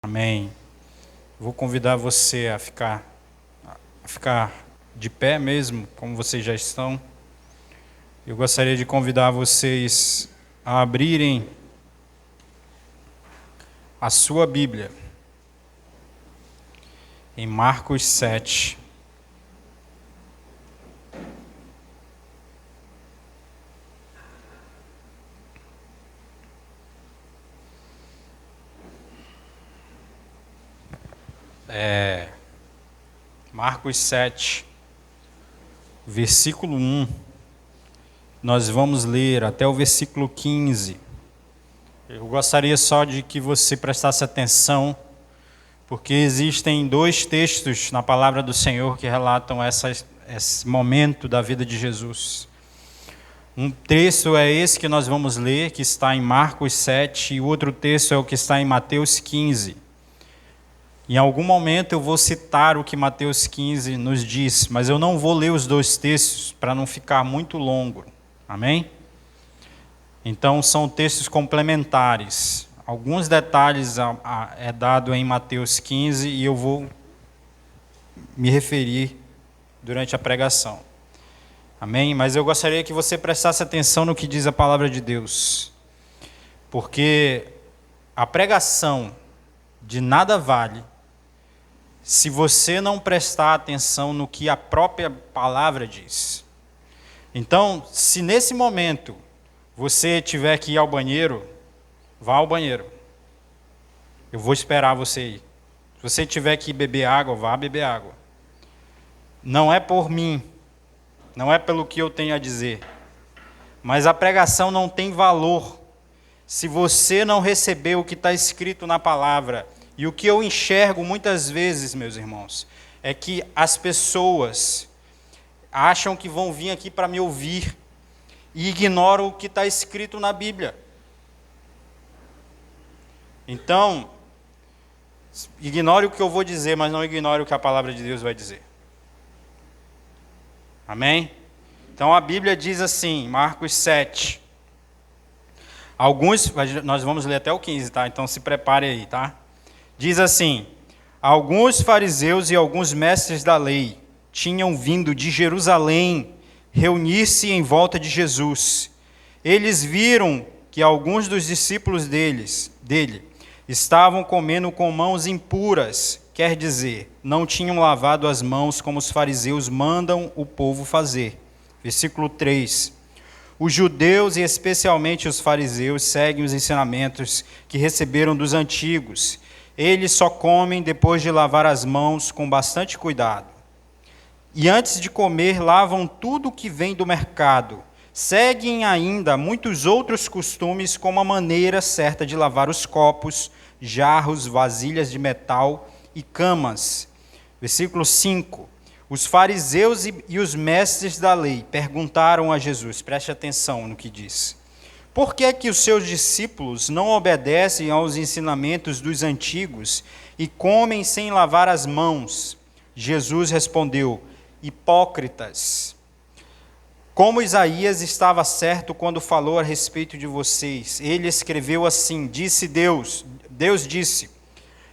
Amém. Vou convidar você a ficar de pé mesmo, como vocês já estão. Eu gostaria de convidar vocês a abrirem a sua Bíblia em Marcos 7. Marcos 7, versículo 1. Nós vamos ler até o versículo 15. Eu gostaria só de que você prestasse atenção, porque existem dois textos na palavra do Senhor que relatam esse momento da vida de Jesus. Um texto é esse que nós vamos ler, que está em Marcos 7, e o outro texto é o que está em Mateus 15. Em algum momento eu vou citar o que Mateus 15 nos diz, mas eu não vou ler os dois textos para não ficar muito longo. Amém? Então são textos complementares. Alguns detalhes é dado em Mateus 15 e eu vou me referir durante a pregação. Amém? Mas eu gostaria que você prestasse atenção no que diz a palavra de Deus. Porque a pregação de nada vale se você não prestar atenção no que a própria palavra diz. Então, se nesse momento você tiver que ir ao banheiro, vá ao banheiro. Eu vou esperar você ir. Se você tiver que beber água, vá beber água. Não é por mim, não é pelo que eu tenho a dizer, mas a pregação não tem valor se você não receber o que está escrito na palavra. E o que eu enxergo muitas vezes, meus irmãos, é que as pessoas acham que vão vir aqui para me ouvir e ignoram o que está escrito na Bíblia. Então, ignore o que eu vou dizer, mas não ignore o que a palavra de Deus vai dizer. Amém? Então a Bíblia diz assim, Marcos 7. Nós vamos ler até o 15, tá? Então se prepare aí, tá? Diz assim: alguns fariseus e alguns mestres da lei tinham vindo de Jerusalém reunir-se em volta de Jesus. Eles viram que alguns dos discípulos dele estavam comendo com mãos impuras, quer dizer, não tinham lavado as mãos como os fariseus mandam o povo fazer. Versículo 3. Os judeus e especialmente os fariseus seguem os ensinamentos que receberam dos antigos. Eles só comem depois de lavar as mãos com bastante cuidado. E antes de comer, lavam tudo o que vem do mercado. Seguem ainda muitos outros costumes, como a maneira certa de lavar os copos, jarros, vasilhas de metal e camas. Versículo 5. Os fariseus e os mestres da lei perguntaram a Jesus, preste atenção no que diz: por que é que os seus discípulos não obedecem aos ensinamentos dos antigos e comem sem lavar as mãos? Jesus respondeu: hipócritas! Como Isaías estava certo quando falou a respeito de vocês, ele escreveu assim: Deus disse,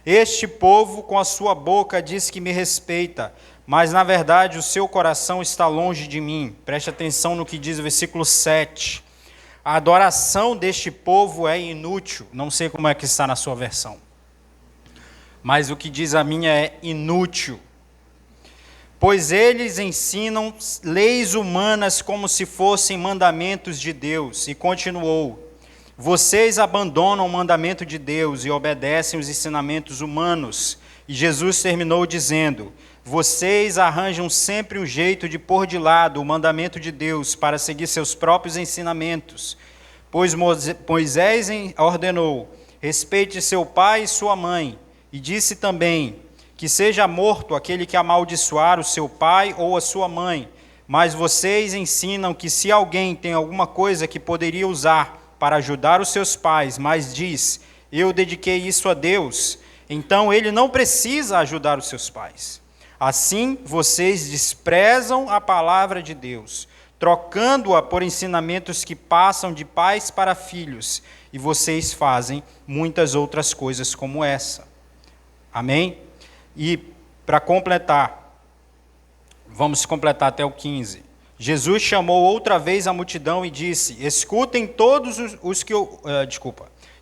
este povo com a sua boca diz que me respeita, mas na verdade o seu coração está longe de mim. Preste atenção no que diz o versículo 7. A adoração deste povo é inútil. Não sei como é que está na sua versão, mas o que diz a minha é inútil. Pois eles ensinam leis humanas como se fossem mandamentos de Deus. E continuou: vocês abandonam o mandamento de Deus e obedecem os ensinamentos humanos. E Jesus terminou dizendo: vocês arranjam sempre um jeito de pôr de lado o mandamento de Deus para seguir seus próprios ensinamentos. Pois Moisés ordenou: respeite seu pai e sua mãe. E disse também que seja morto aquele que amaldiçoar o seu pai ou a sua mãe. Mas vocês ensinam que se alguém tem alguma coisa que poderia usar para ajudar os seus pais, mas diz: eu dediquei isso a Deus, então ele não precisa ajudar os seus pais. Assim, vocês desprezam a palavra de Deus, trocando-a por ensinamentos que passam de pais para filhos, e vocês fazem muitas outras coisas como essa. Amém? E para completar, vamos completar até o 15. Jesus chamou outra vez a multidão e disse: escutem todos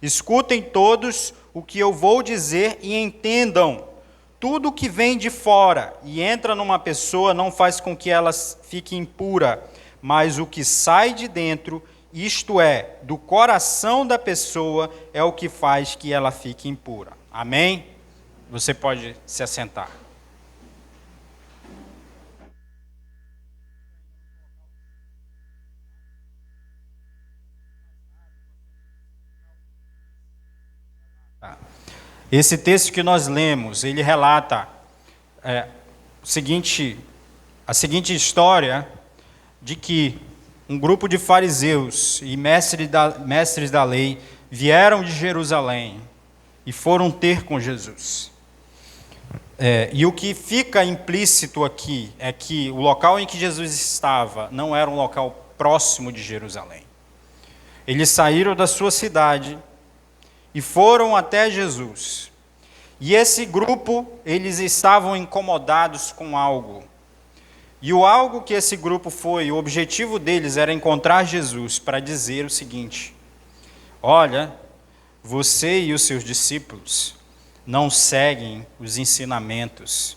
escutem todos o que eu vou dizer e entendam. Tudo que vem de fora e entra numa pessoa não faz com que ela fique impura, mas o que sai de dentro, isto é, do coração da pessoa, é o que faz que ela fique impura. Amém? Você pode se assentar. Esse texto que nós lemos, ele relata a seguinte história de que um grupo de fariseus e mestres da lei vieram de Jerusalém e foram ter com Jesus. E o que fica implícito aqui é que o local em que Jesus estava não era um local próximo de Jerusalém. Eles saíram da sua cidade e foram até Jesus. E esse grupo, eles estavam incomodados com algo. E o algo que esse grupo foi, o objetivo deles era encontrar Jesus para dizer o seguinte: olha, você e os seus discípulos não seguem os ensinamentos,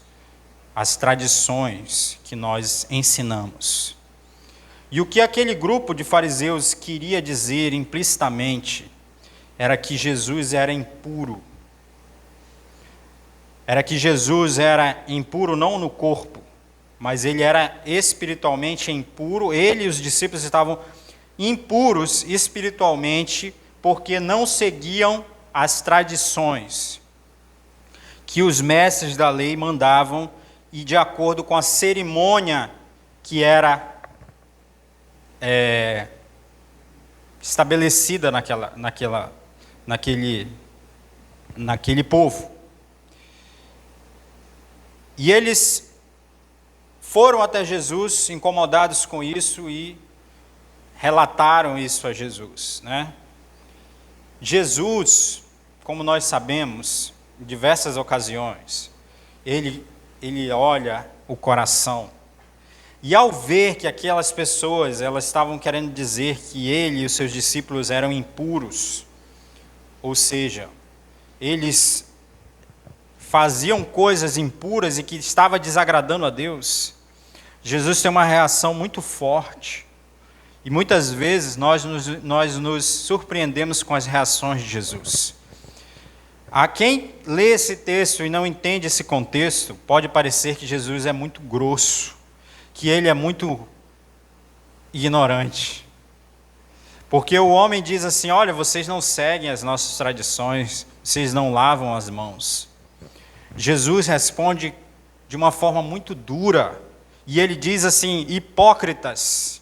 as tradições que nós ensinamos. E o que aquele grupo de fariseus queria dizer implicitamente era que Jesus era impuro. Era que Jesus era impuro não no corpo, mas ele era espiritualmente impuro. Ele e os discípulos estavam impuros espiritualmente porque não seguiam as tradições que os mestres da lei mandavam e de acordo com a cerimônia que era estabelecida naquele povo. E eles foram até Jesus, incomodados com isso, e relataram isso a Jesus, né? Jesus, como nós sabemos, em diversas ocasiões, ele olha o coração. E ao ver que aquelas pessoas, elas estavam querendo dizer que ele e os seus discípulos eram impuros, ou seja, eles faziam coisas impuras e que estava desagradando a Deus, Jesus tem uma reação muito forte. E muitas vezes nós nos surpreendemos com as reações de Jesus. A quem lê esse texto e não entende esse contexto, pode parecer que Jesus é muito grosso, que ele é muito ignorante. Porque o homem diz assim: olha, vocês não seguem as nossas tradições, vocês não lavam as mãos. Jesus responde de uma forma muito dura, e ele diz assim: hipócritas.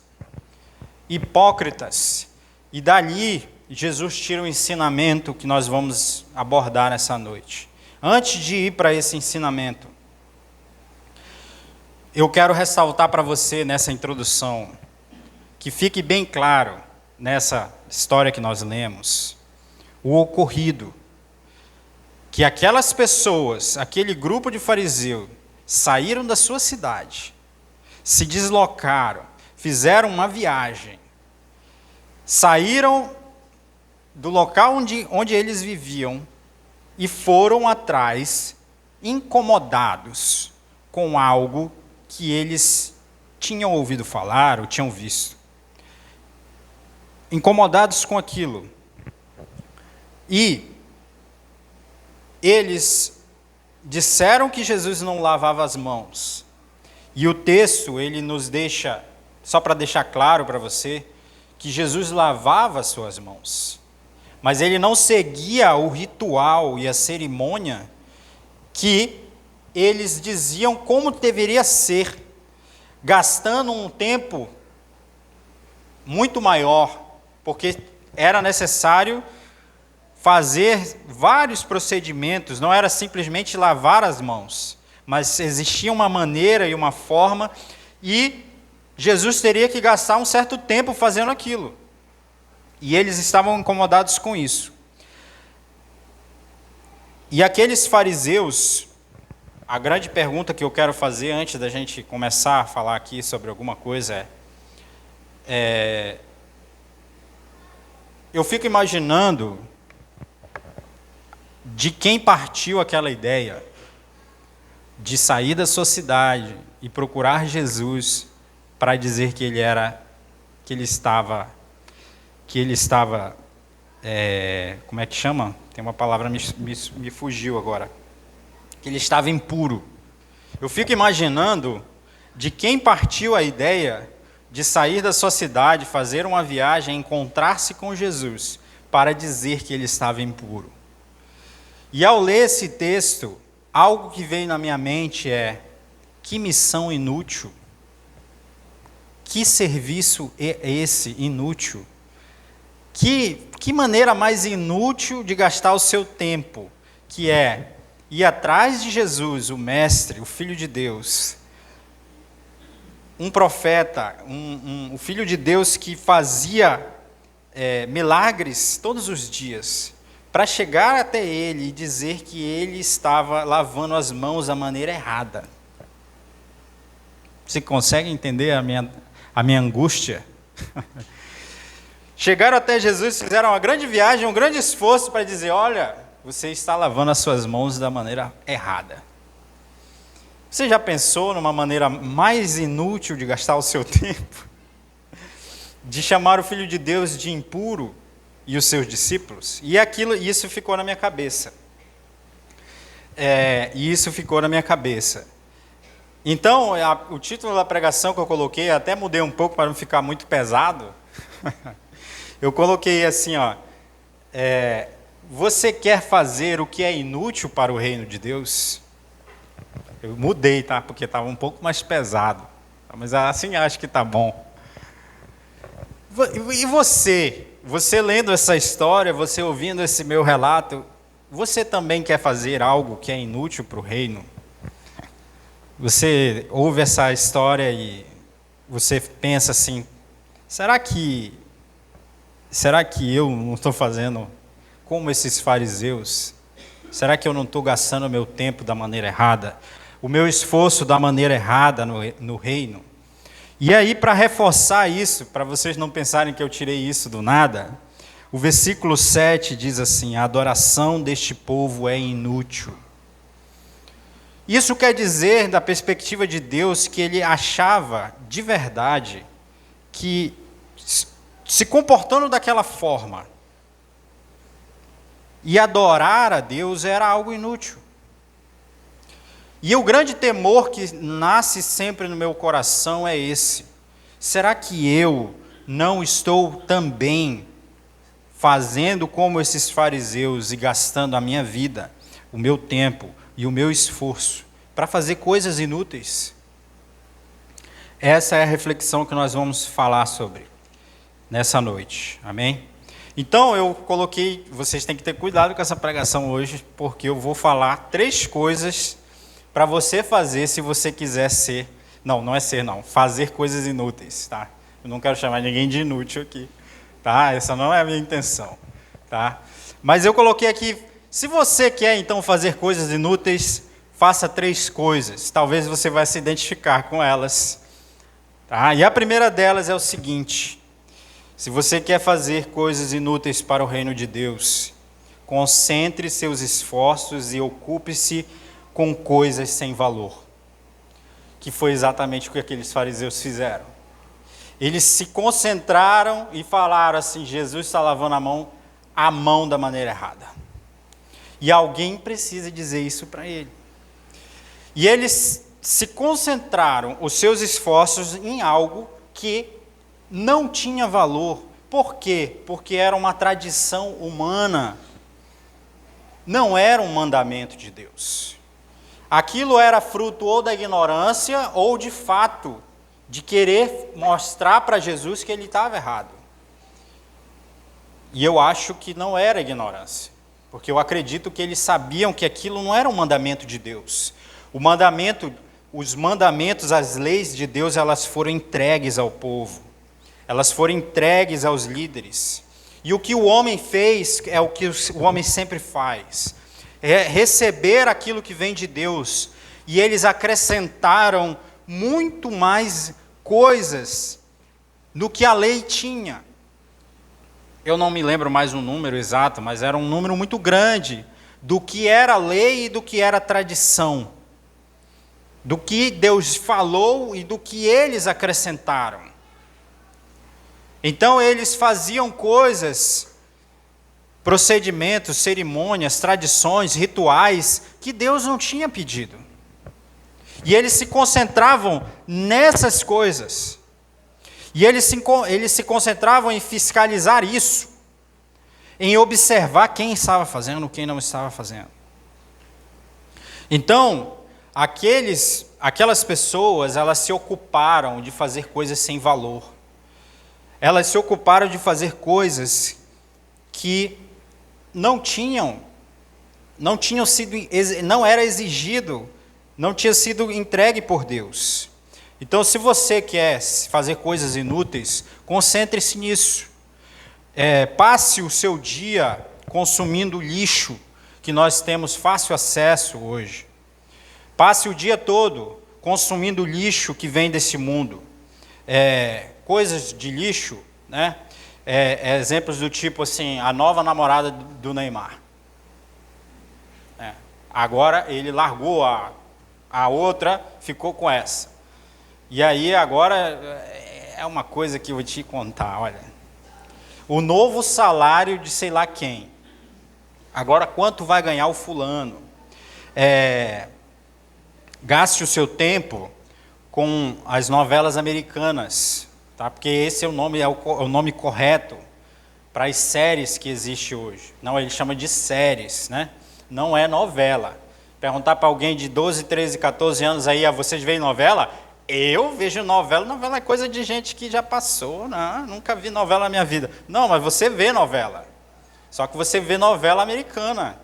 E dali, Jesus tira um ensinamento que nós vamos abordar nessa noite. Antes de ir para esse ensinamento, eu quero ressaltar para você nessa introdução, que fique bem claro nessa história que nós lemos, o ocorrido, que aquelas pessoas, aquele grupo de fariseus, saíram da sua cidade, se deslocaram, fizeram uma viagem, saíram do local onde eles viviam e foram atrás, incomodados com algo que eles tinham ouvido falar ou tinham visto. Incomodados com aquilo. E eles disseram que Jesus não lavava as mãos. E o texto, ele nos deixa, só para deixar claro para você, que Jesus lavava as suas mãos. Mas ele não seguia o ritual e a cerimônia que eles diziam como deveria ser, gastando um tempo muito maior, porque era necessário fazer vários procedimentos, não era simplesmente lavar as mãos, mas existia uma maneira e uma forma, e Jesus teria que gastar um certo tempo fazendo aquilo. E eles estavam incomodados com isso. E aqueles fariseus, a grande pergunta que eu quero fazer antes da gente começar a falar aqui sobre alguma coisa eu fico imaginando de quem partiu aquela ideia de sair da sua cidade e procurar Jesus para dizer que ele estava, como é que chama? Tem uma palavra me fugiu agora. Que ele estava impuro. Eu fico imaginando de quem partiu a ideia de sair da sua cidade, fazer uma viagem, encontrar-se com Jesus, para dizer que ele estava impuro. E ao ler esse texto, algo que veio na minha mente é: que missão inútil, que serviço é esse inútil, que maneira mais inútil de gastar o seu tempo, que é ir atrás de Jesus, o Mestre, o Filho de Deus, um profeta, o Filho de Deus que fazia milagres todos os dias, para chegar até ele e dizer que ele estava lavando as mãos da maneira errada. Você consegue entender a minha angústia? Chegaram até Jesus, fizeram uma grande viagem, um grande esforço para dizer: olha, você está lavando as suas mãos da maneira errada. Você já pensou numa maneira mais inútil de gastar o seu tempo? De chamar o Filho de Deus de impuro e os seus discípulos? E isso ficou na minha cabeça. Então, o título da pregação que eu coloquei, até mudei um pouco para não ficar muito pesado. Eu coloquei assim, você quer fazer o que é inútil para o reino de Deus? Eu mudei, tá? Porque estava um pouco mais pesado. Mas assim acho que está bom. E você lendo essa história, você ouvindo esse meu relato, você também quer fazer algo que é inútil para o reino? Você ouve essa história e você pensa assim: será que eu não estou fazendo como esses fariseus? Será que eu não estou gastando o meu tempo da maneira errada? O meu esforço da maneira errada no reino? E aí, para reforçar isso, para vocês não pensarem que eu tirei isso do nada, o versículo 7 diz assim: a adoração deste povo é inútil. Isso quer dizer, da perspectiva de Deus, que ele achava de verdade que, se comportando daquela forma, e adorar a Deus era algo inútil. E o grande temor que nasce sempre no meu coração é esse: será que eu não estou também fazendo como esses fariseus e gastando a minha vida, o meu tempo e o meu esforço para fazer coisas inúteis? Essa é a reflexão que nós vamos falar sobre nessa noite, amém? Então eu coloquei, vocês têm que ter cuidado com essa pregação hoje, porque eu vou falar 3 coisas para você fazer se você quiser fazer coisas inúteis, tá? Eu não quero chamar ninguém de inútil aqui, tá? Essa não é a minha intenção, tá? Mas eu coloquei aqui, se você quer então fazer coisas inúteis, faça 3 coisas, talvez você vai se identificar com elas, tá? E a primeira delas é o seguinte: se você quer fazer coisas inúteis para o reino de Deus, concentre seus esforços e ocupe-se com coisas sem valor, que foi exatamente o que aqueles fariseus fizeram. Eles se concentraram e falaram assim: Jesus está lavando a mão da maneira errada. E alguém precisa dizer isso para ele. E eles se concentraram os seus esforços em algo que não tinha valor. Por quê? Porque era uma tradição humana. Não era um mandamento de Deus. Aquilo era fruto ou da ignorância ou de fato de querer mostrar para Jesus que ele estava errado. E eu acho que não era ignorância, porque eu acredito que eles sabiam que aquilo não era um mandamento de Deus. Os mandamentos, as leis de Deus, elas foram entregues ao povo. Elas foram entregues aos líderes. E o que o homem fez é o que o homem sempre faz. receber aquilo que vem de Deus, e eles acrescentaram muito mais coisas do que a lei tinha. Eu não me lembro mais o número exato, mas era um número muito grande do que era lei e do que era tradição, do que Deus falou e do que eles acrescentaram. Então eles faziam coisas, procedimentos, cerimônias, tradições, rituais que Deus não tinha pedido. E eles se concentravam nessas coisas. E eles se concentravam em fiscalizar isso, em observar quem estava fazendo, quem não estava fazendo. Então, aquelas pessoas, elas se ocuparam de fazer coisas sem valor. Elas se ocuparam de fazer coisas que não era exigido, não tinha sido entregue por Deus. Então, se você quer fazer coisas inúteis, concentre-se nisso. Passe o seu dia consumindo lixo, que nós temos fácil acesso hoje. Passe o dia todo consumindo lixo que vem desse mundo. Coisas de lixo, né? Exemplos do tipo assim, a nova namorada do Neymar. Agora ele largou a outra, ficou com essa. E aí agora é uma coisa que eu vou te contar, olha. O novo salário de sei lá quem. Agora quanto vai ganhar o fulano? Gaste o seu tempo com as novelas americanas, tá? Porque esse é o nome correto para as séries que existem hoje. Não, ele chama de séries, né? Não é novela. Perguntar para alguém de 12, 13, 14 anos aí, vocês veem novela? Eu vejo novela. Novela é coisa de gente que já passou, não, nunca vi novela na minha vida. Não, mas você vê novela. Só que você vê novela americana.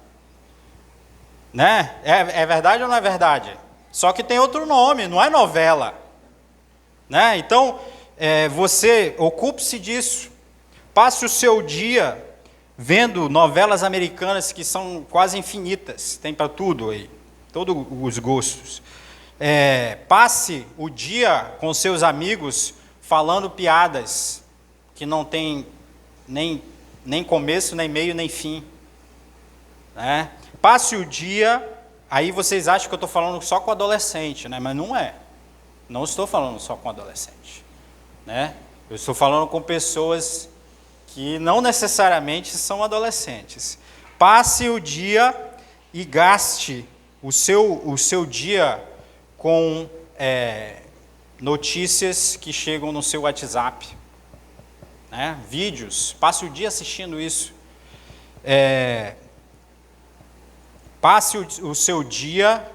Né? É verdade ou não é verdade? Só que tem outro nome, não é novela. Né? Então, você ocupe-se disso. Passe o seu dia vendo novelas americanas que são quase infinitas. Tem para tudo aí, todos os gostos. Passe o dia com seus amigos falando piadas que não tem nem começo, nem meio, nem fim. Né? Passe o dia, aí vocês acham que eu estou falando só com adolescente, né? Mas não é. Não estou falando só com adolescente. Né? Eu estou falando com pessoas que não necessariamente são adolescentes. Passe o dia e gaste o seu dia com notícias que chegam no seu WhatsApp, né? Vídeos, passe o dia assistindo isso. Passe o seu dia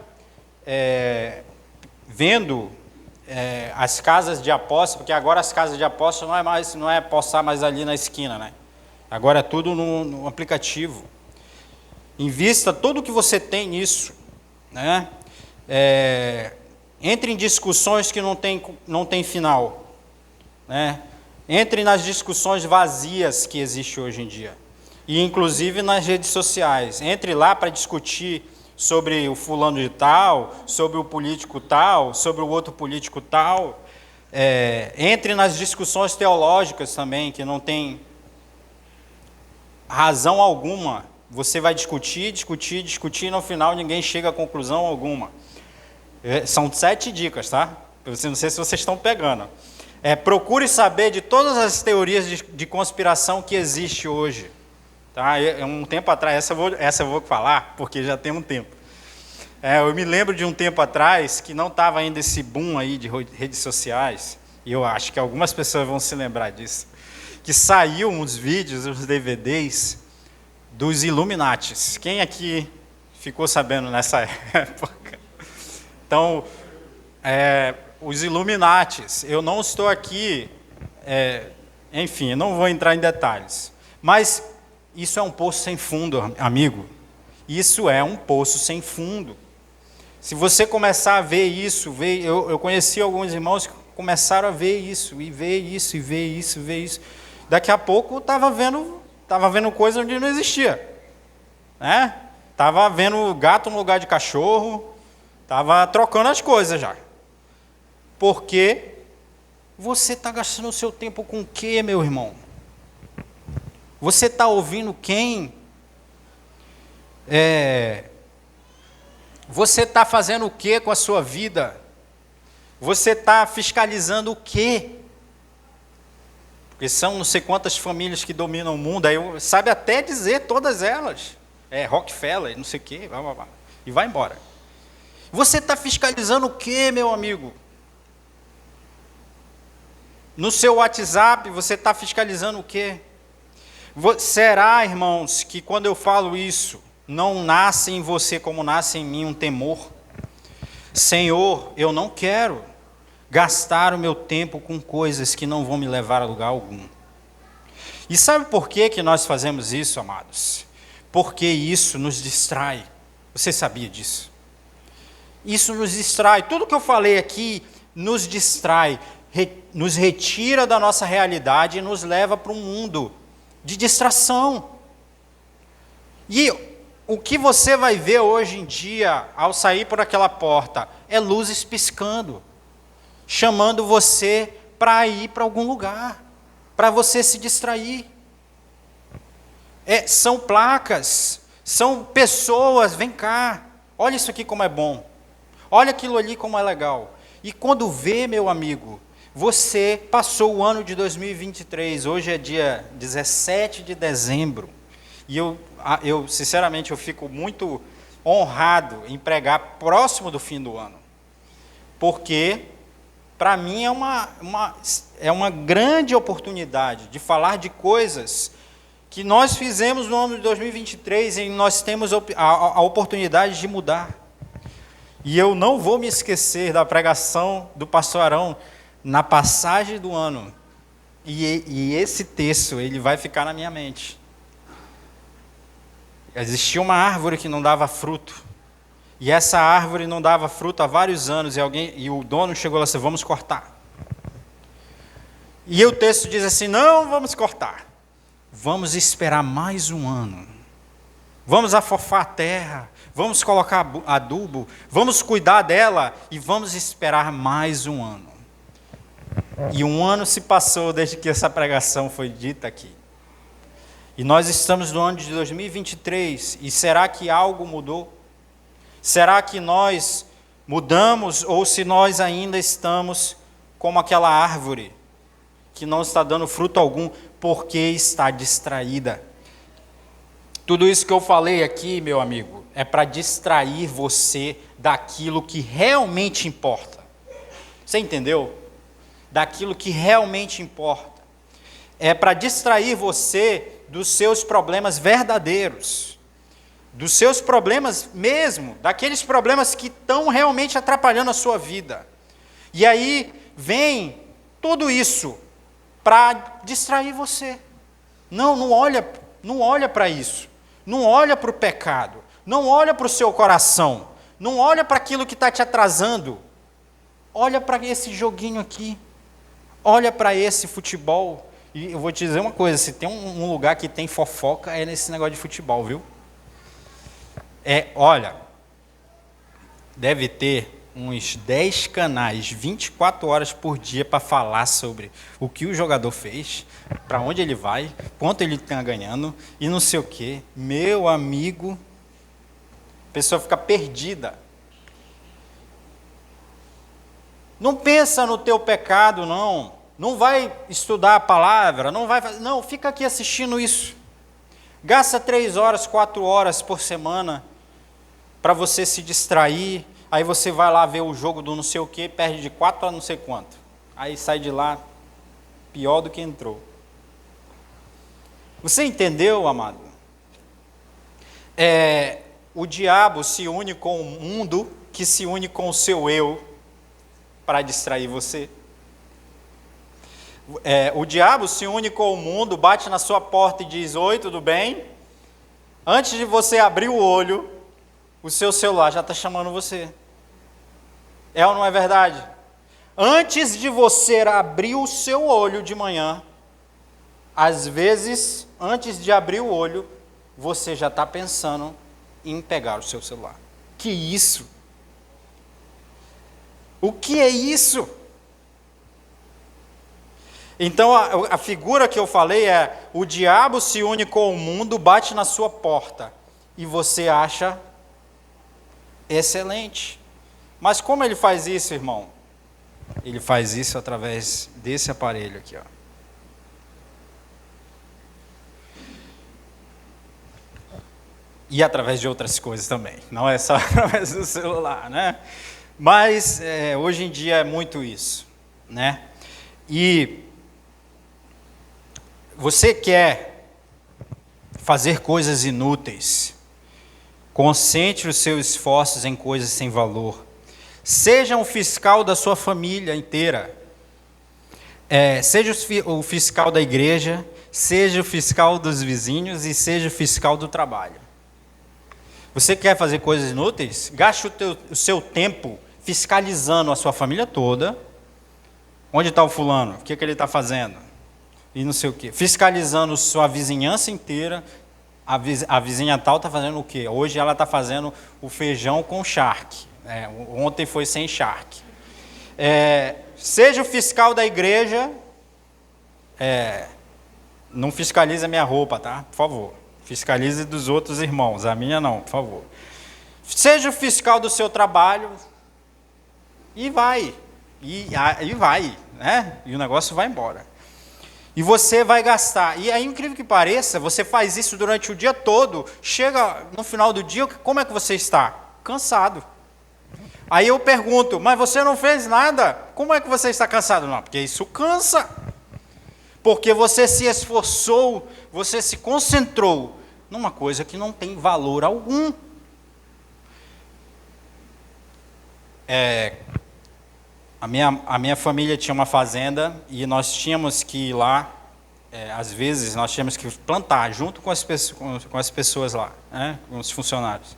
vendo as casas de aposta, porque agora as casas de aposta não é apostar mais ali na esquina, né? Agora é tudo no aplicativo. Invista tudo o que você tem nisso, né? Entre em discussões que não tem final, né? Entre nas discussões vazias que existem hoje em dia, e inclusive nas redes sociais. Entre lá para discutir sobre o fulano de tal, sobre o político tal, sobre o outro político tal. Entre nas discussões teológicas também, que não tem razão alguma. Você vai discutir, e no final ninguém chega a conclusão alguma. São 7 dicas, tá? Não sei se vocês estão pegando. Procure saber de todas as teorias de conspiração que existe hoje. Tá? Um tempo atrás, essa eu vou falar, porque já tem um tempo. Eu me lembro de um tempo atrás, que não estava ainda esse boom aí de redes sociais, e eu acho que algumas pessoas vão se lembrar disso, que saiu uns vídeos, uns DVDs, dos Illuminatis. Quem aqui ficou sabendo nessa época? Então, os Illuminatis, eu não estou aqui, enfim, eu não vou entrar em detalhes, mas isso é um poço sem fundo, amigo. Isso é um poço sem fundo. Se você começar a ver isso, eu conheci alguns irmãos que começaram a ver isso, e ver isso, e ver isso, e ver isso. Daqui a pouco estava vendo coisa onde não existia. Né? Estava vendo gato no lugar de cachorro, estava trocando as coisas já. Porque você está gastando o seu tempo com o quê, meu irmão? Você está ouvindo quem? Você está fazendo o quê com a sua vida? Você está fiscalizando o quê? Porque são não sei quantas famílias que dominam o mundo, aí sabe até dizer todas elas. Rockefeller, não sei o quê, e vai embora. Você está fiscalizando o quê, meu amigo? No seu WhatsApp, você está fiscalizando o quê? Será, irmãos, que quando eu falo isso, não nasce em você como nasce em mim um temor? Senhor, eu não quero gastar o meu tempo com coisas que não vão me levar a lugar algum. E sabe por que nós fazemos isso, amados? Porque isso nos distrai. Você sabia disso? Isso nos distrai. Tudo que eu falei aqui nos distrai, nos retira da nossa realidade e nos leva para um mundo de distração. E o que você vai ver hoje em dia, ao sair por aquela porta, é luzes piscando, chamando você para ir para algum lugar, para você se distrair. São placas, são pessoas, vem cá, olha isso aqui como é bom, olha aquilo ali como é legal. E quando vê, meu amigo, você passou o ano de 2023, hoje é dia 17 de dezembro, e eu sinceramente, eu fico muito honrado em pregar próximo do fim do ano, porque para mim é uma grande oportunidade de falar de coisas que nós fizemos no ano de 2023 e nós temos a oportunidade de mudar. E eu não vou me esquecer da pregação do pastor Arão na passagem do ano. E esse texto, ele vai ficar na minha mente. Existia uma árvore que não dava fruto. E essa árvore não dava fruto há vários anos. E o dono chegou lá e disse, vamos cortar. E o texto diz assim, não vamos cortar. Vamos esperar mais um ano. Vamos afofar a terra. Vamos colocar adubo. Vamos cuidar dela. E vamos esperar mais um ano. E um ano se passou desde que essa pregação foi dita aqui. E nós estamos no ano de 2023. E será que algo mudou? Será que nós mudamos? Ou se nós ainda estamos como aquela árvore que não está dando fruto algum porque está distraída? Tudo isso que eu falei aqui, meu amigo, é para distrair você daquilo que realmente importa. Você entendeu? Daquilo que realmente importa. É para distrair você dos seus problemas verdadeiros, dos seus problemas mesmo, daqueles problemas que estão realmente atrapalhando a sua vida. E aí vem tudo isso para distrair você. Não olha para isso. Não olha para o pecado. Não olha para o seu coração. Não olha para aquilo que está te atrasando. Olha para esse joguinho aqui. Olha para esse futebol. E eu vou te dizer uma coisa, se tem um lugar que tem fofoca, é nesse negócio de futebol, viu? Olha, deve ter uns 10 canais, 24 horas por dia para falar sobre o que o jogador fez, para onde ele vai, quanto ele está ganhando e não sei o quê. Meu amigo, a pessoa fica perdida. Não pensa no teu pecado, não. Não vai estudar a palavra, não, fica aqui assistindo isso. Gasta 3 horas, 4 horas por semana para você se distrair. Aí você vai lá ver o jogo do não sei o quê, perde de 4 a não sei quanto. Aí sai de lá pior do que entrou. Você entendeu, amado? O diabo se une com o mundo, que se une com o seu eu, para distrair você. O diabo se une com o mundo, bate na sua porta e diz, oi, tudo bem? Antes de você abrir o olho, o seu celular já está chamando você. É ou não é verdade? Antes de você abrir o seu olho de manhã, às vezes, antes de abrir o olho, você já está pensando em pegar o seu celular. Que isso? O que é isso? Então, a figura que eu falei é: o diabo se une com o mundo, bate na sua porta, e você acha excelente. Mas como ele faz isso, irmão? Ele faz isso através desse aparelho aqui, ó. E através de outras coisas também. Não é só através do celular, né? Mas hoje em dia é muito isso, né? E você quer fazer coisas inúteis, concentre os seus esforços em coisas sem valor. Seja um fiscal da sua família inteira. Seja o fiscal da igreja, seja o fiscal dos vizinhos e seja o fiscal do trabalho. Você quer fazer coisas inúteis? Gaste o seu tempo fiscalizando a sua família toda. Onde está o fulano? O que ele está fazendo? E não sei o quê. Fiscalizando sua vizinhança inteira. A vizinha tal está fazendo o quê? Hoje ela está fazendo o feijão com charque. Ontem foi sem charque. Seja o fiscal da igreja. Não fiscalize a minha roupa, tá? Por favor. Fiscalize dos outros irmãos. A minha não, por favor. Seja o fiscal do seu trabalho. E vai. E vai, né? E o negócio vai embora. E você vai gastar. E aí, incrível que pareça, você faz isso durante o dia todo. Chega no final do dia, como é que você está? Cansado. Aí eu pergunto, mas você não fez nada? Como é que você está cansado? Não, porque isso cansa. Porque você se esforçou, você se concentrou numa coisa que não tem valor algum. A minha família tinha uma fazenda e nós tínhamos que ir lá, às vezes nós tínhamos que plantar junto com as pessoas lá, né, com os funcionários.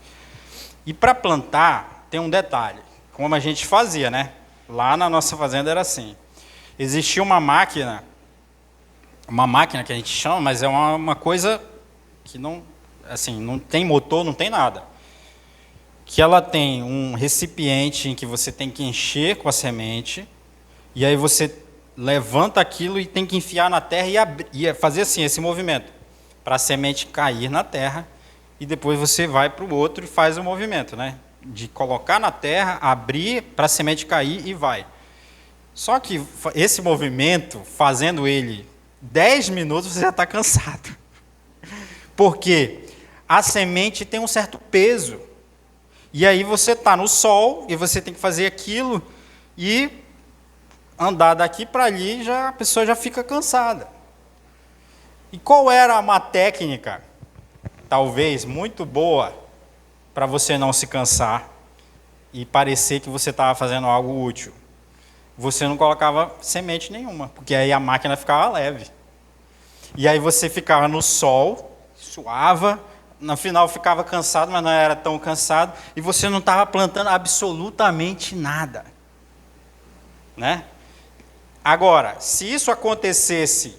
E para plantar, tem um detalhe, como a gente fazia, né? Lá na nossa fazenda era assim. Existia uma máquina que a gente chama, mas é uma coisa que não tem motor, não tem nada. Que ela tem um recipiente em que você tem que encher com a semente, e aí você levanta aquilo e tem que enfiar na terra e fazer assim, esse movimento, para a semente cair na terra, e depois você vai para o outro e faz o movimento, né? De colocar na terra, abrir para a semente cair e vai. Só que esse movimento, fazendo ele 10 minutos, você já está cansado. Porque a semente tem um certo peso. E aí você está no sol e você tem que fazer aquilo e andar daqui para ali, a pessoa já fica cansada. E qual era uma técnica, talvez muito boa, para você não se cansar e parecer que você estava fazendo algo útil? Você não colocava semente nenhuma, porque aí a máquina ficava leve. E aí você ficava no sol, suava, no final ficava cansado, mas não era tão cansado, e você não estava plantando absolutamente nada. Né? Agora, se isso acontecesse,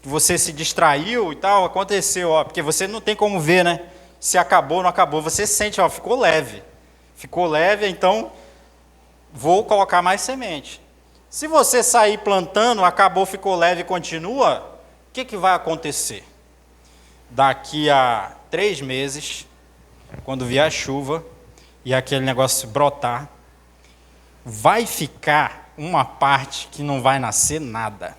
você se distraiu e tal, aconteceu, porque você não tem como ver, né? Se acabou ou não acabou, você sente, ficou leve. Ficou leve, então vou colocar mais semente. Se você sair plantando, acabou, ficou leve e continua, o que vai acontecer? Daqui a 3 meses, quando vier a chuva e aquele negócio brotar, vai ficar uma parte que não vai nascer nada.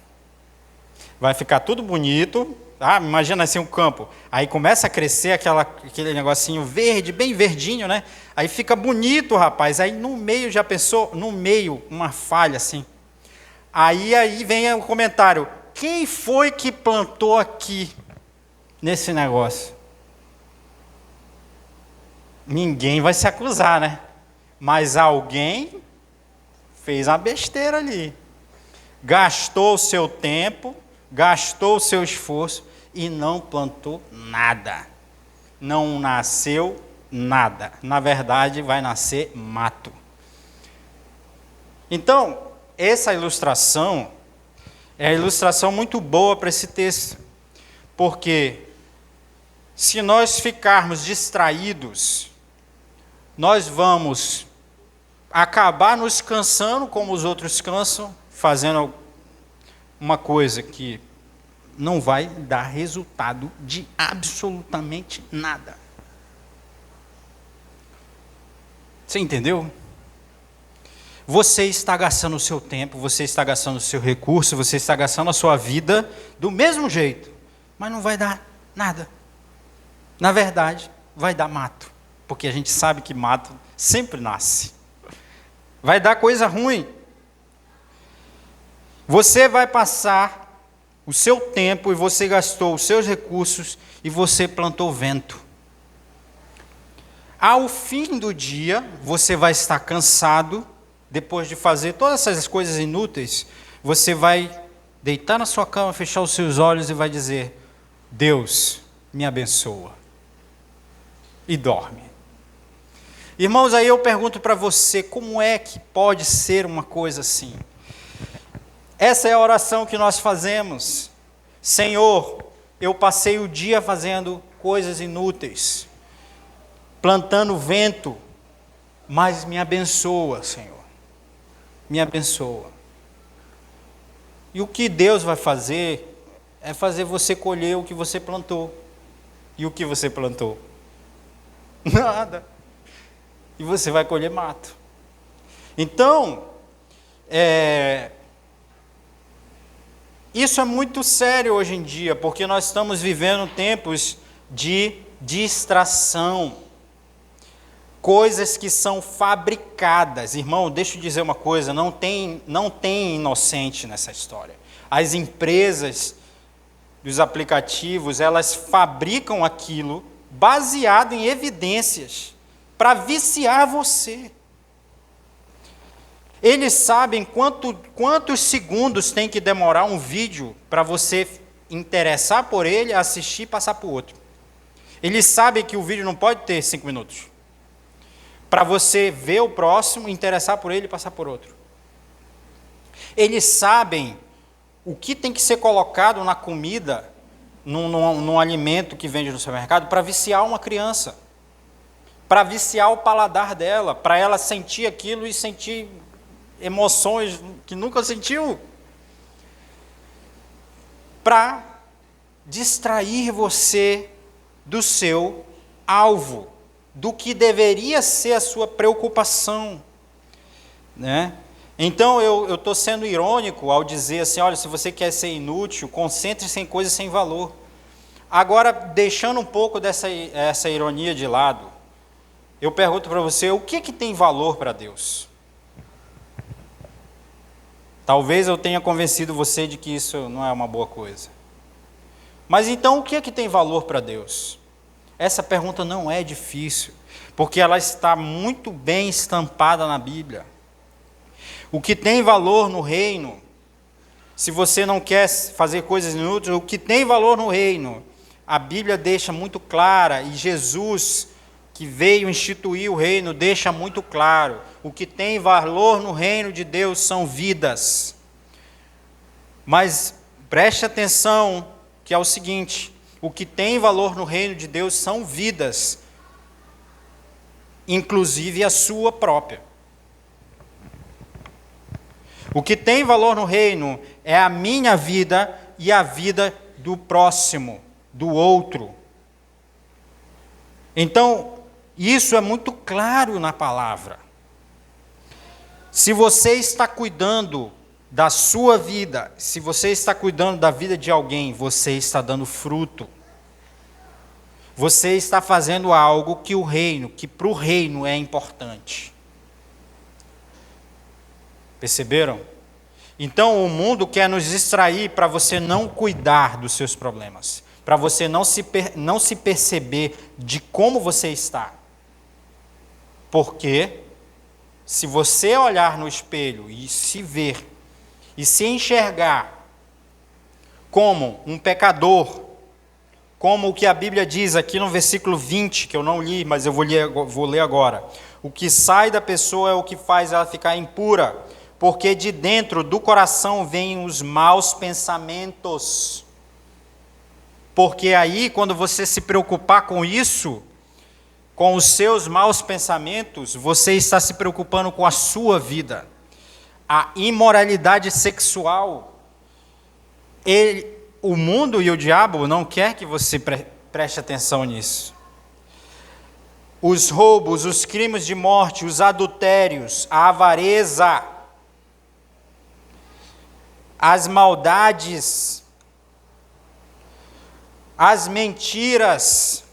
Vai ficar tudo bonito. Imagina assim um campo. Aí começa a crescer aquele negocinho verde, bem verdinho, né? Aí fica bonito, rapaz. Aí no meio, já pensou? No meio, uma falha assim. Aí vem o comentário. Quem foi que plantou aqui nesse negócio? Ninguém vai se acusar, né? Mas alguém fez uma besteira ali. Gastou o seu tempo, gastou o seu esforço e não plantou nada. Não nasceu nada. Na verdade, vai nascer mato. Então, essa ilustração é a ilustração muito boa para esse texto. Porque se nós ficarmos distraídos, nós vamos acabar nos cansando como os outros cansam, fazendo uma coisa que não vai dar resultado de absolutamente nada. Você entendeu? Você está gastando o seu tempo, você está gastando o seu recurso, você está gastando a sua vida do mesmo jeito, mas não vai dar nada. Na verdade, vai dar mato, porque a gente sabe que mato sempre nasce. Vai dar coisa ruim. Você vai passar o seu tempo e você gastou os seus recursos e você plantou vento. Ao fim do dia, você vai estar cansado, depois de fazer todas essas coisas inúteis, você vai deitar na sua cama, fechar os seus olhos e vai dizer: Deus, me abençoa. E dorme. Irmãos, aí eu pergunto para você, como é que pode ser uma coisa assim? Essa é a oração que nós fazemos. Senhor, eu passei o dia fazendo coisas inúteis, plantando vento, mas me abençoa, Senhor. Me abençoa. E o que Deus vai fazer é fazer você colher o que você plantou. E o que você plantou? Nada. E você vai colher mato. Então, isso é muito sério hoje em dia, porque nós estamos vivendo tempos de distração. Coisas que são fabricadas. Irmão, deixa eu dizer uma coisa, não tem inocente nessa história. As empresas dos aplicativos, elas fabricam aquilo baseado em evidências para viciar você. Eles sabem quantos segundos tem que demorar um vídeo para você interessar por ele, assistir e passar para o outro. Eles sabem que o vídeo não pode ter 5 minutos. Para você ver o próximo, interessar por ele e passar por outro. Eles sabem o que tem que ser colocado na comida, num alimento que vende no supermercado, para viciar uma criança. Para viciar o paladar dela, para ela sentir aquilo e sentir emoções que nunca sentiu. Para distrair você do seu alvo, do que deveria ser a sua preocupação, né? Então eu estou sendo irônico ao dizer assim, olha, se você quer ser inútil, concentre-se em coisas sem valor. Agora, deixando um pouco essa ironia de lado, eu pergunto para você, o que tem valor para Deus? Talvez eu tenha convencido você de que isso não é uma boa coisa. Mas então, o que tem valor para Deus? Essa pergunta não é difícil, porque ela está muito bem estampada na Bíblia. O que tem valor no reino, se você não quer fazer coisas inúteis, o que tem valor no reino, a Bíblia deixa muito clara, e Jesus, que veio instituir o reino, deixa muito claro. O que tem valor no reino de Deus são vidas. Mas preste atenção que é o seguinte: o que tem valor no reino de Deus são vidas, inclusive a sua própria. O que tem valor no reino é a minha vida e a vida do próximo, do outro. Então, isso é muito claro na palavra. Se você está cuidando da sua vida, se você está cuidando da vida de alguém, você está dando fruto. Você está fazendo algo que para o reino é importante. Perceberam? Então o mundo quer nos distrair para você não cuidar dos seus problemas, para você não se perceber de como você está. Porque se você olhar no espelho e se ver, e se enxergar como um pecador, como o que a Bíblia diz aqui no versículo 20, que eu não li, mas eu vou ler agora. O que sai da pessoa é o que faz ela ficar impura, porque de dentro do coração vêm os maus pensamentos. Porque aí, quando você se preocupar com isso, com os seus maus pensamentos, você está se preocupando com a sua vida. A imoralidade sexual, o mundo e o diabo não quer que você preste atenção nisso. Os roubos, os crimes de morte, os adultérios, a avareza, as maldades, as mentiras,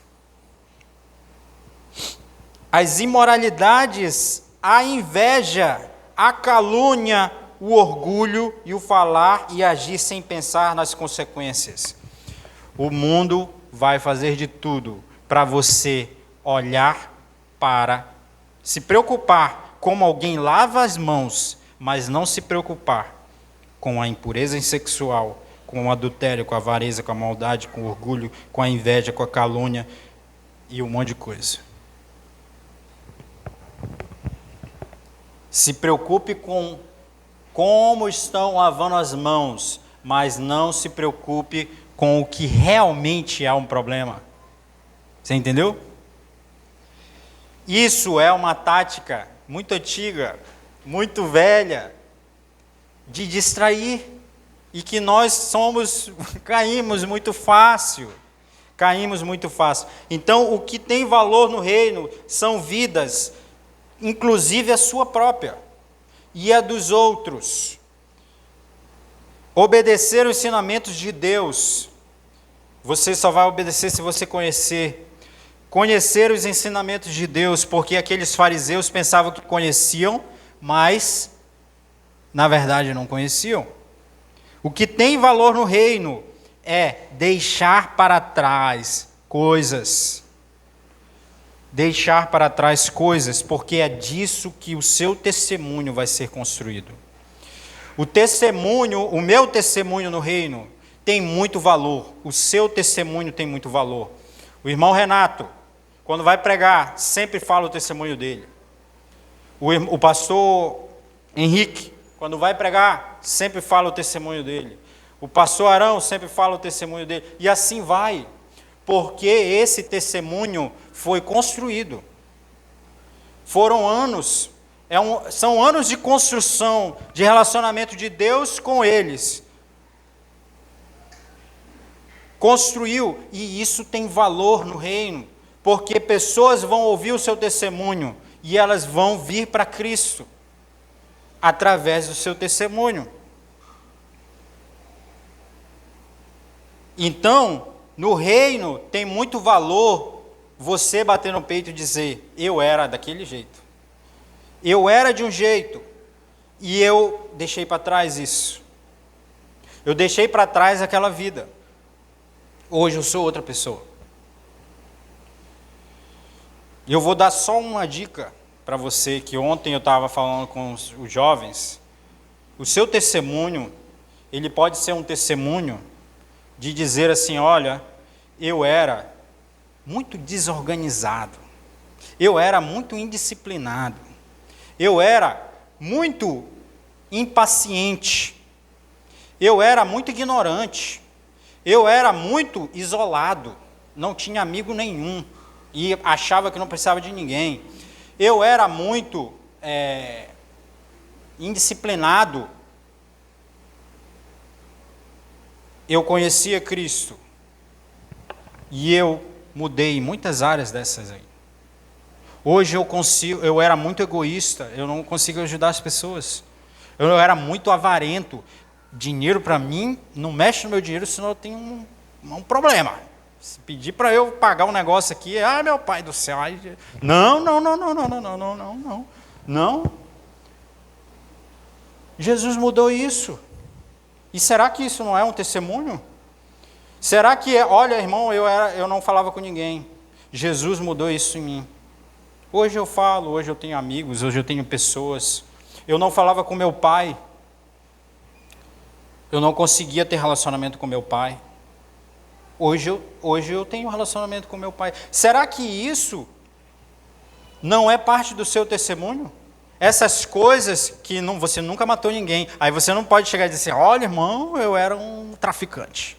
as imoralidades, a inveja, a calúnia, o orgulho e o falar e agir sem pensar nas consequências. O mundo vai fazer de tudo para você olhar para, se preocupar como alguém lava as mãos, mas não se preocupar com a impureza sexual, com o adultério, com a avareza, com a maldade, com o orgulho, com a inveja, com a calúnia e um monte de coisa. Se preocupe com como estão lavando as mãos, mas não se preocupe com o que realmente é um problema. Você entendeu? Isso é uma tática muito antiga, muito velha, de distrair, e que nós caímos muito fácil. Então, o que tem valor no reino são vidas, inclusive a sua própria e a dos outros. Obedecer os ensinamentos de Deus. Você só vai obedecer se você conhecer os ensinamentos de Deus, porque aqueles fariseus pensavam que conheciam, mas na verdade não conheciam. O que tem valor no reino é deixar para trás coisas. Deixar para trás coisas, porque é disso que o seu testemunho vai ser construído. O meu testemunho no reino tem muito valor. O seu testemunho tem muito valor. O irmão Renato, quando vai pregar, sempre fala o testemunho dele. O pastor Henrique, quando vai pregar, sempre fala o testemunho dele. O pastor Arão sempre fala o testemunho dele. E assim vai, porque esse testemunho foi construído. Foram anos, são anos de construção, de relacionamento de Deus com eles. Construiu, e isso tem valor no reino, porque pessoas vão ouvir o seu testemunho e elas vão vir para Cristo através do seu testemunho. Então, no reino tem muito valor você bater no peito e dizer: eu era daquele jeito, eu era de um jeito, e eu deixei para trás isso, eu deixei para trás aquela vida, hoje eu sou outra pessoa. E eu vou dar só uma dica para você, que ontem eu estava falando com os jovens. O seu testemunho, ele pode ser um testemunho de dizer assim: olha, eu era muito desorganizado, eu era muito indisciplinado, eu era muito impaciente, eu era muito ignorante, eu era muito isolado, não tinha amigo nenhum e achava que não precisava de ninguém. Eu era muito indisciplinado. Eu conhecia Cristo e eu mudei muitas áreas dessas aí. Hoje eu era muito egoísta, eu não consigo ajudar as pessoas. Eu era muito avarento. Dinheiro para mim, não mexe no meu dinheiro, senão eu tenho um problema. Se pedir para eu pagar um negócio aqui, meu pai do céu. Não. Jesus mudou isso. E será que isso não é um testemunho? Será que, olha, irmão, eu não falava com ninguém. Jesus mudou isso em mim. Hoje eu falo, hoje eu tenho amigos, hoje eu tenho pessoas. Eu não falava com meu pai. Eu não conseguia ter relacionamento com meu pai. Hoje eu tenho relacionamento com meu pai. Será que isso não é parte do seu testemunho? Essas coisas que você nunca matou ninguém. Aí você não pode chegar e dizer assim: olha, irmão, eu era um traficante.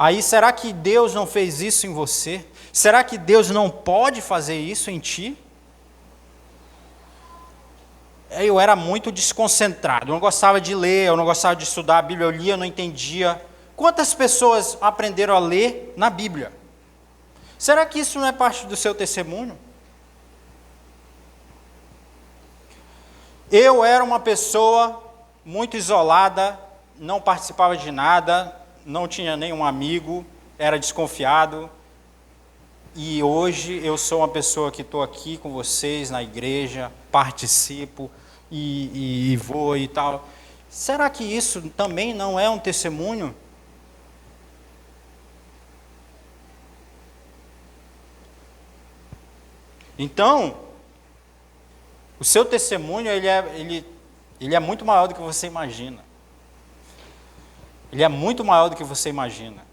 Aí, será que Deus não fez isso em você? Será que Deus não pode fazer isso em ti? Eu era muito desconcentrado, eu não gostava de ler, eu não gostava de estudar a Bíblia, eu lia, eu não entendia. Quantas pessoas aprenderam a ler na Bíblia? Será que isso não é parte do seu testemunho? Eu era uma pessoa muito isolada, não participava de nada, não tinha nenhum amigo, era desconfiado. E hoje eu sou uma pessoa que estou aqui com vocês na igreja, participo e vou e tal. Será que isso também não é um testemunho? Então, o seu testemunho ele é muito maior do que você imagina. Ele é muito maior do que você imagina.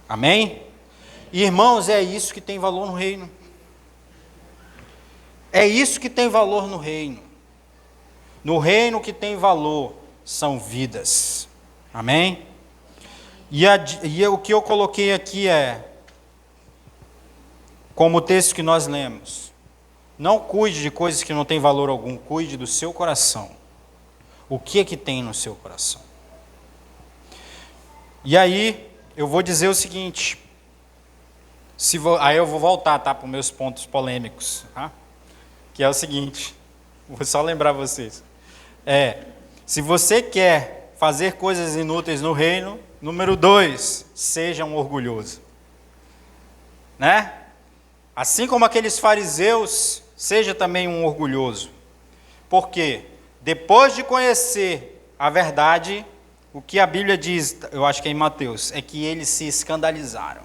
Amém? Irmãos, é isso que tem valor no reino. É isso que tem valor no reino. No reino que tem valor são vidas. Amém? E o que eu coloquei aqui é, como o texto que nós lemos, não cuide de coisas que não têm valor algum, cuide do seu coração. O que é que tem no seu coração? E aí, eu vou dizer o seguinte, aí eu vou voltar, tá, para os meus pontos polêmicos, tá? Que é o seguinte, vou só lembrar vocês. Se você quer fazer coisas inúteis no reino, número 2, seja um orgulhoso. Né? Assim como aqueles fariseus, seja também um orgulhoso. Por quê? Depois de conhecer a verdade, o que a Bíblia diz, eu acho que é em Mateus, é que eles se escandalizaram.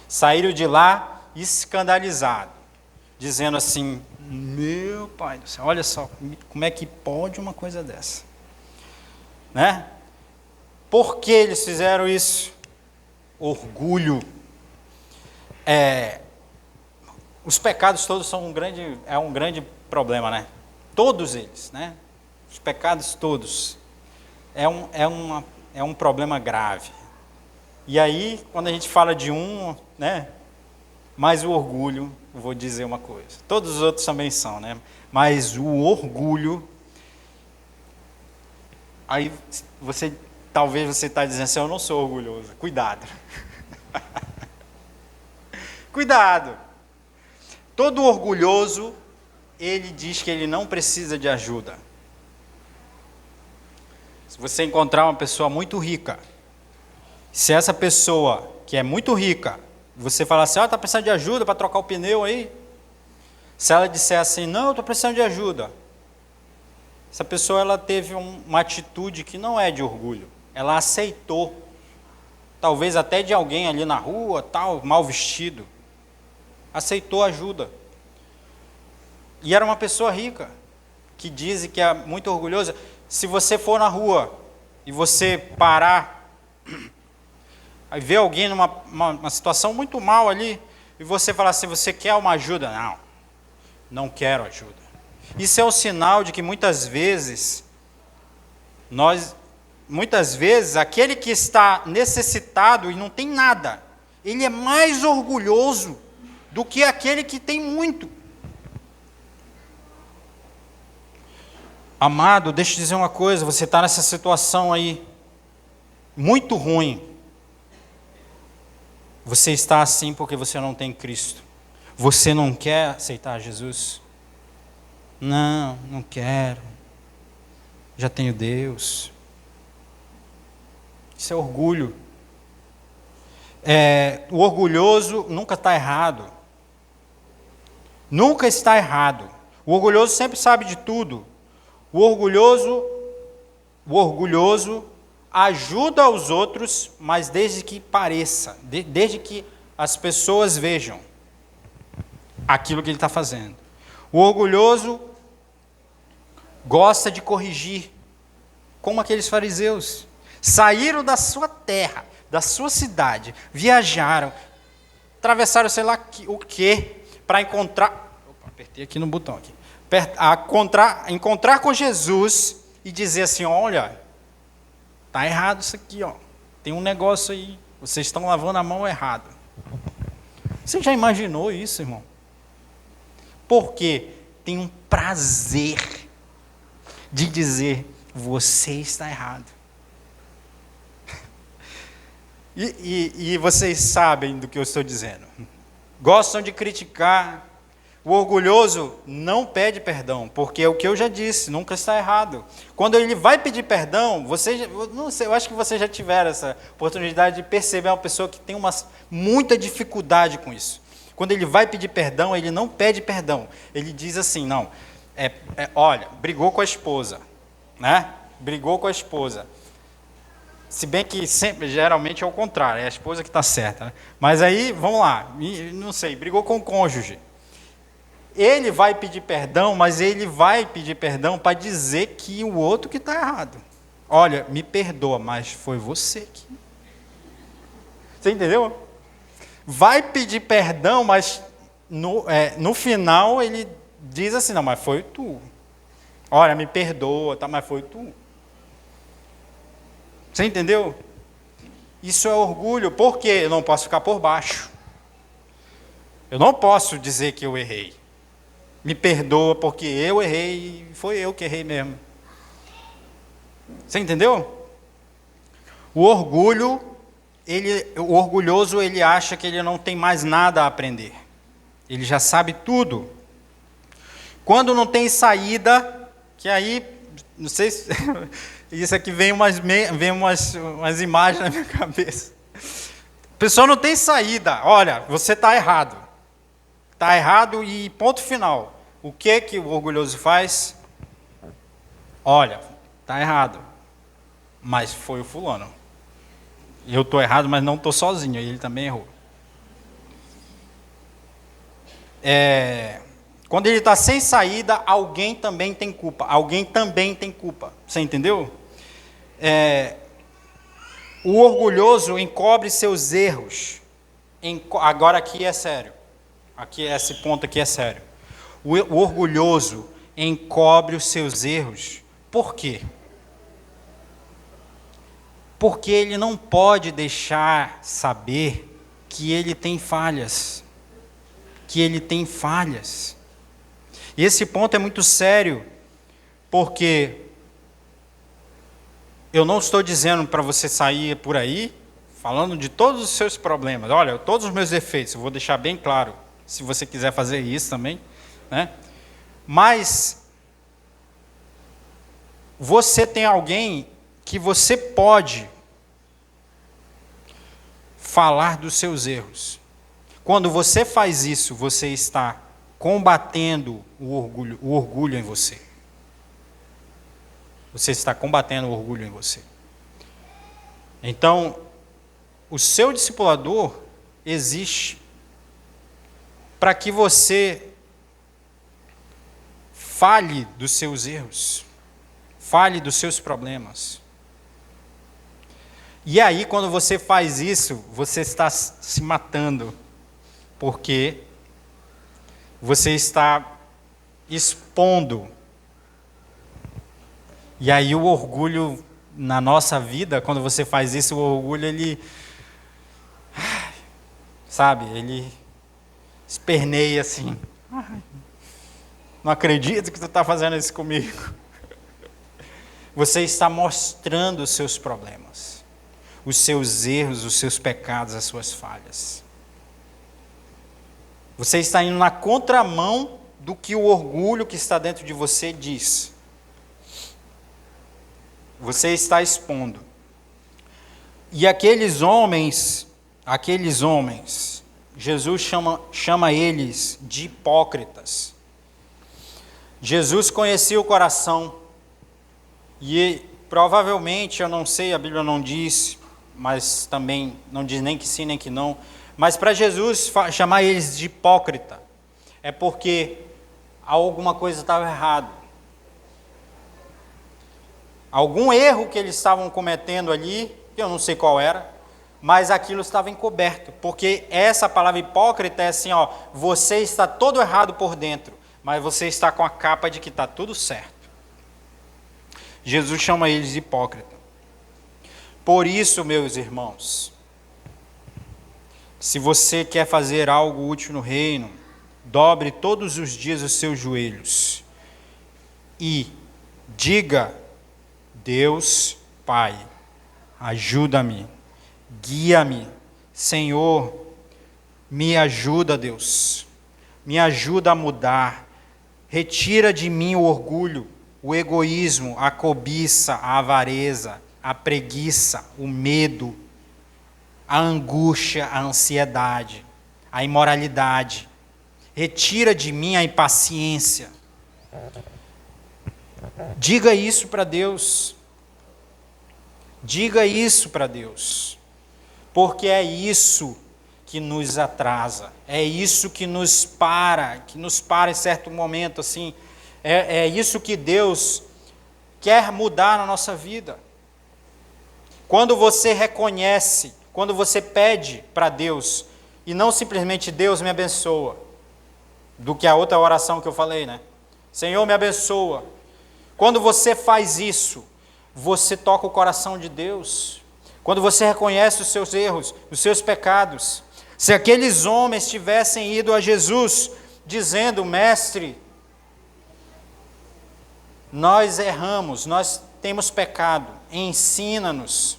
Saíram de lá escandalizados, dizendo assim, meu Pai do céu, olha só, como é que pode uma coisa dessa? Né? Por que eles fizeram isso? Orgulho. Os pecados todos são um grande problema, né? Todos eles, né? Os pecados todos é um problema grave. E aí, quando a gente fala de né? Mas o orgulho, vou dizer uma coisa. Todos os outros também são, né? Mas o orgulho, aí talvez você está dizendo assim, eu não sou orgulhoso. Cuidado. Cuidado. Todo orgulhoso, ele diz que ele não precisa de ajuda. Se você encontrar uma pessoa muito rica, se essa pessoa que é muito rica, você falar assim, está precisando de ajuda para trocar o pneu aí? Se ela disser assim, não, eu estou precisando de ajuda. Essa pessoa ela teve uma atitude que não é de orgulho. Ela aceitou. Talvez até de alguém ali na rua, tal, mal vestido. Aceitou ajuda. E era uma pessoa rica, que diz que é muito orgulhosa. Se você for na rua e você parar, aí ver alguém numa situação muito mal ali, e você falar assim, você quer uma ajuda? Não quero ajuda. Isso é um sinal de que muitas vezes, aquele que está necessitado e não tem nada, ele é mais orgulhoso do que aquele que tem muito. Amado, deixa eu dizer uma coisa, você está nessa situação aí, muito ruim. Você está assim porque você não tem Cristo. Você não quer aceitar Jesus? Não quero. Já tenho Deus. Isso é orgulho. O orgulhoso nunca está errado. Nunca está errado. O orgulhoso sempre sabe de tudo. O orgulhoso ajuda os outros, mas desde que pareça, desde que as pessoas vejam aquilo que ele está fazendo. O orgulhoso gosta de corrigir, como aqueles fariseus. Saíram da sua terra, da sua cidade, viajaram, atravessaram sei lá o quê, para encontrar... Opa, apertei aqui no botão. Aqui. Encontrar com Jesus e dizer assim, olha, está errado isso aqui, ó. tem um negócio aí, vocês estão lavando a mão errado. Você já imaginou isso, irmão? Porque tem um prazer de dizer, você está errado. E vocês sabem do que eu estou dizendo. Gostam de criticar. O orgulhoso não pede perdão, porque é o que eu já disse, nunca está errado. Quando ele vai pedir perdão, não sei, eu acho que vocês já tiveram essa oportunidade de perceber uma pessoa que tem muita dificuldade com isso. Quando ele vai pedir perdão, ele não pede perdão. Ele diz assim, não, olha, brigou com a esposa, né? Brigou com a esposa. Se bem que geralmente é o contrário, é a esposa que está certa, né? Mas aí, vamos lá, não sei, brigou com o cônjuge. Ele vai pedir perdão, mas ele vai pedir perdão para dizer que o outro que está errado. Olha, me perdoa, mas foi você que... Você entendeu? Vai pedir perdão, mas no final ele diz assim, não, mas foi tu. Olha, me perdoa, tá, mas foi tu. Você entendeu? Isso é orgulho, porque eu não posso ficar por baixo. Eu não posso dizer que eu errei. Me perdoa porque eu errei, foi eu que errei mesmo. Você entendeu? O orgulhoso, ele acha que ele não tem mais nada a aprender. Ele já sabe tudo. Quando não tem saída, que aí, não sei se... Isso aqui vem umas imagens na minha cabeça. A pessoa não tem saída. Olha, você está errado. Está errado e ponto final. O que o orgulhoso faz? Olha, está errado. Mas foi o fulano. Eu estou errado, mas não estou sozinho. Ele também errou. Quando ele está sem saída, alguém também tem culpa. Alguém também tem culpa. Você entendeu? O orgulhoso encobre seus erros. Agora aqui é sério. Esse ponto aqui é sério. O orgulhoso encobre os seus erros. Por quê? Porque ele não pode deixar saber que ele tem falhas. Que ele tem falhas. E esse ponto é muito sério, porque eu não estou dizendo para você sair por aí falando de todos os seus problemas. Olha, todos os meus defeitos, eu vou deixar bem claro, se você quiser fazer isso também, né? Mas você tem alguém que você pode falar dos seus erros. Quando você faz isso, você está combatendo o orgulho em você. Você está combatendo o orgulho em você. Então, o seu discipulador existe para que você fale dos seus erros, fale dos seus problemas. E aí, quando você faz isso, você está se matando, porque você está expondo. E aí o orgulho na nossa vida, quando você faz isso, o orgulho, ele, sabe, ele esperneia assim. Não acredito que tu está fazendo isso comigo. Você está mostrando os seus problemas, os seus erros, os seus pecados, as suas falhas. Você está indo na contramão do que o orgulho que está dentro de você diz. Você está expondo. E aqueles homens, Jesus chama eles de hipócritas. Jesus conhecia o coração. E provavelmente, eu não sei, a Bíblia não diz, mas também não diz nem que sim, nem que não. Mas para Jesus chamar eles de hipócrita, é porque alguma coisa estava errada. Algum erro que eles estavam cometendo ali, que eu não sei qual era, mas aquilo estava encoberto. Porque essa palavra hipócrita é assim, ó, você está todo errado por dentro, mas você está com a capa de que está tudo certo. Jesus chama eles de hipócrita. Por isso, meus irmãos, se você quer fazer algo útil no reino, dobre todos os dias os seus joelhos e diga: Deus Pai, ajuda-me, guia-me, Senhor, me ajuda, Deus, me ajuda a mudar, retira de mim o orgulho, o egoísmo, a cobiça, a avareza, a preguiça, o medo, a angústia, a ansiedade, a imoralidade. Retira de mim a impaciência. Diga isso para Deus. Diga isso para Deus. Porque é isso que nos atrasa. É isso que nos para em certo momento, assim. É isso que Deus quer mudar na nossa vida. Quando você reconhece, quando você pede para Deus, e não simplesmente Deus me abençoa, do que a outra oração que eu falei, né? Senhor, me abençoa. Quando você faz isso, você toca o coração de Deus. Quando você reconhece os seus erros, os seus pecados. Se aqueles homens tivessem ido a Jesus, dizendo: Mestre, nós erramos, nós temos pecado, ensina-nos,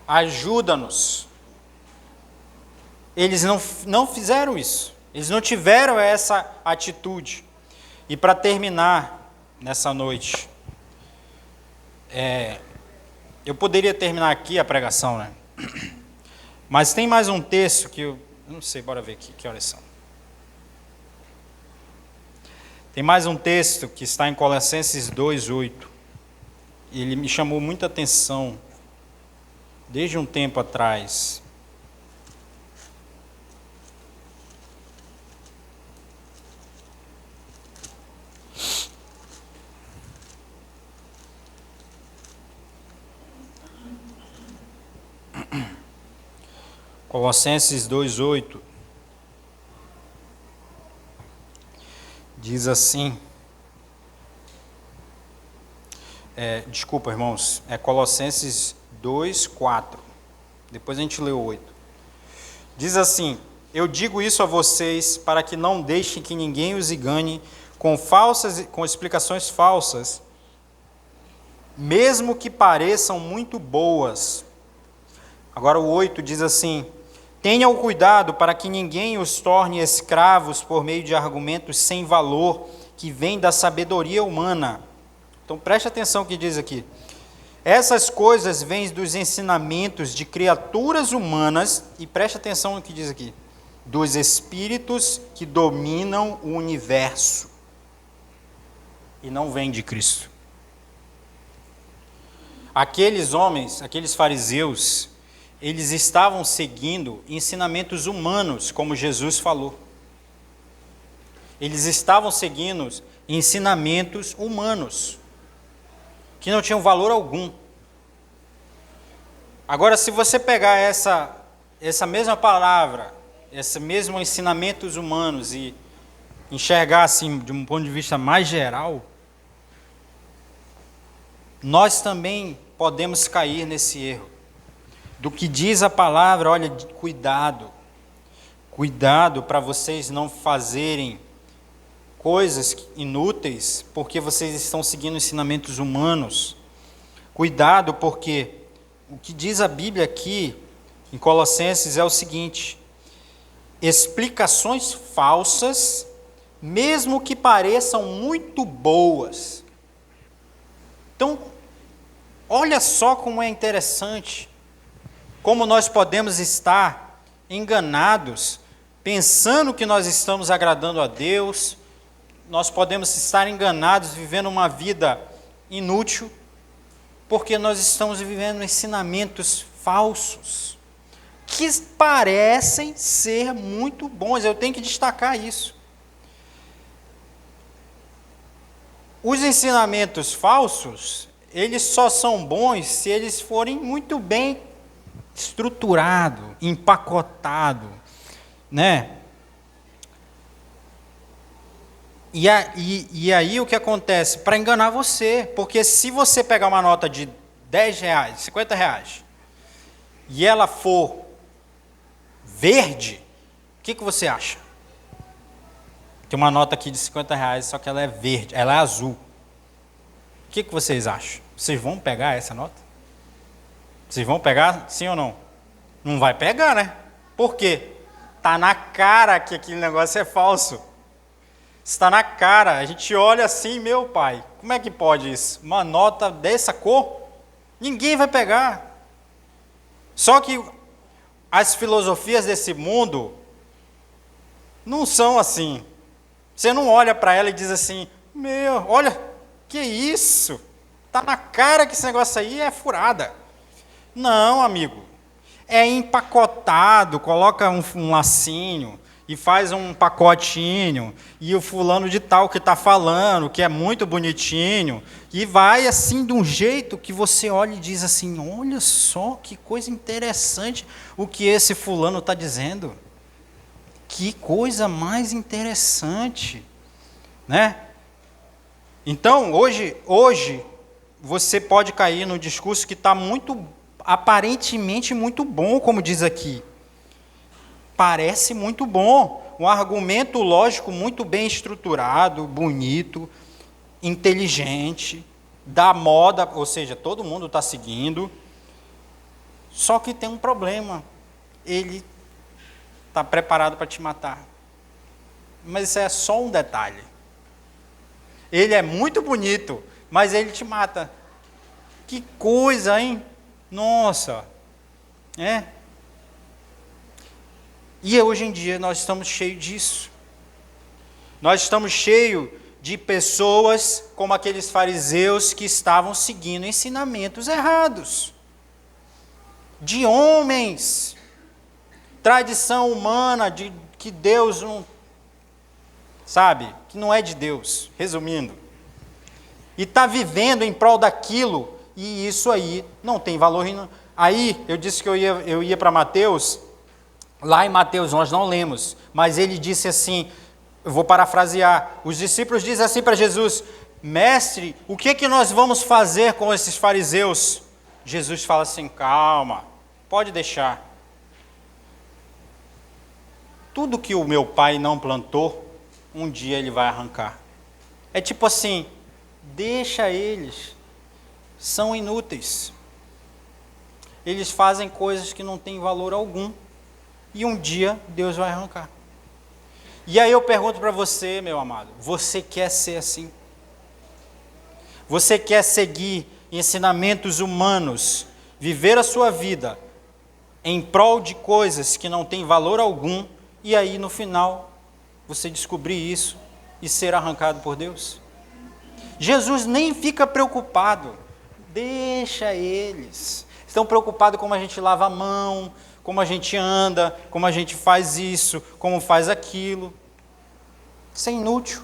ajuda-nos. Eles não fizeram isso. Eles não tiveram essa atitude. E para terminar nessa noite, eu poderia terminar aqui a pregação, né? Mas tem mais um texto que eu não sei, bora ver aqui, que horas são. Tem mais um texto que está em Colossenses 2:8. Ele me chamou muita atenção desde um tempo atrás. Colossenses 2:8 diz assim, desculpa, irmãos, é Colossenses 2:4, depois a gente lê o 8. Diz assim: eu digo isso a vocês para que não deixem que ninguém os engane com explicações falsas, mesmo que pareçam muito boas. Agora o 8 diz assim: tenham cuidado para que ninguém os torne escravos por meio de argumentos sem valor que vêm da sabedoria humana. Então preste atenção no que diz aqui. Essas coisas vêm dos ensinamentos de criaturas humanas, e preste atenção no que diz aqui, dos espíritos que dominam o universo, e não vêm de Cristo. Aqueles homens, aqueles fariseus, eles estavam seguindo ensinamentos humanos, como Jesus falou. Eles estavam seguindo ensinamentos humanos, que não tinham valor algum. Agora, se você pegar essa mesma palavra, esse mesmo ensinamentos humanos, e enxergar assim, de um ponto de vista mais geral, nós também podemos cair nesse erro. Do que diz a palavra, olha, cuidado para vocês não fazerem coisas inúteis, porque vocês estão seguindo ensinamentos humanos. Cuidado, porque o que diz a Bíblia aqui, em Colossenses, é o seguinte: explicações falsas, mesmo que pareçam muito boas. Então, olha só como é interessante, como nós podemos estar enganados, pensando que nós estamos agradando a Deus. Nós podemos estar enganados, vivendo uma vida inútil, porque nós estamos vivendo ensinamentos falsos, que parecem ser muito bons. Eu tenho que destacar isso. Os ensinamentos falsos, eles só são bons se eles forem muito bem estruturados, empacotados, né? E aí o que acontece? Para enganar você, porque se você pegar uma nota de R$10, R$50, e ela for verde, o que você acha? Tem uma nota aqui de R$50, só que ela é verde, ela é azul. O que vocês acham? Vocês vão pegar essa nota? Vocês vão pegar, sim ou não? Não vai pegar, né? Por quê? Está na cara que aquele negócio é falso. Está na cara. A gente olha assim, meu pai, como é que pode isso? Uma nota dessa cor? Ninguém vai pegar. Só que as filosofias desse mundo não são assim. Você não olha para ela e diz assim, meu, olha, que isso? Está na cara que esse negócio aí é furada. Não, amigo. É empacotado, coloca um lacinho e faz um pacotinho, e o fulano de tal que está falando, que é muito bonitinho, e vai assim de um jeito que você olha e diz assim, olha só que coisa interessante o que esse fulano está dizendo. Que coisa mais interessante, né? Então, hoje você pode cair no discurso que está aparentemente muito bom, como diz aqui. Parece muito bom, um argumento lógico muito bem estruturado, bonito, inteligente, da moda, ou seja, todo mundo está seguindo. Só que tem um problema, ele está preparado para te matar. Mas isso é só um detalhe. Ele é muito bonito, mas ele te mata. Que coisa, hein? Nossa, E hoje em dia nós estamos cheios disso. Nós estamos cheios de pessoas como aqueles fariseus que estavam seguindo ensinamentos errados. De homens. Tradição humana de que Deus não... Sabe? Que não é de Deus. Resumindo. E está vivendo em prol daquilo. E isso aí não tem valor. Aí eu disse que eu ia para Mateus. Lá em Mateus nós não lemos, mas ele disse assim, eu vou parafrasear, os discípulos dizem assim para Jesus, mestre, o que é que nós vamos fazer com esses fariseus? Jesus fala assim, calma, pode deixar. Tudo que o meu pai não plantou, um dia ele vai arrancar. É tipo assim, deixa eles, são inúteis. Eles fazem coisas que não têm valor algum. E um dia Deus vai arrancar. E aí eu pergunto para você, meu amado, você quer ser assim? Você quer seguir ensinamentos humanos, viver a sua vida em prol de coisas que não têm valor algum, e aí no final você descobrir isso e ser arrancado por Deus? Jesus nem fica preocupado, deixa eles. Estão preocupados como a gente lava a mão, como a gente anda, como a gente faz isso, como faz aquilo. Isso é inútil.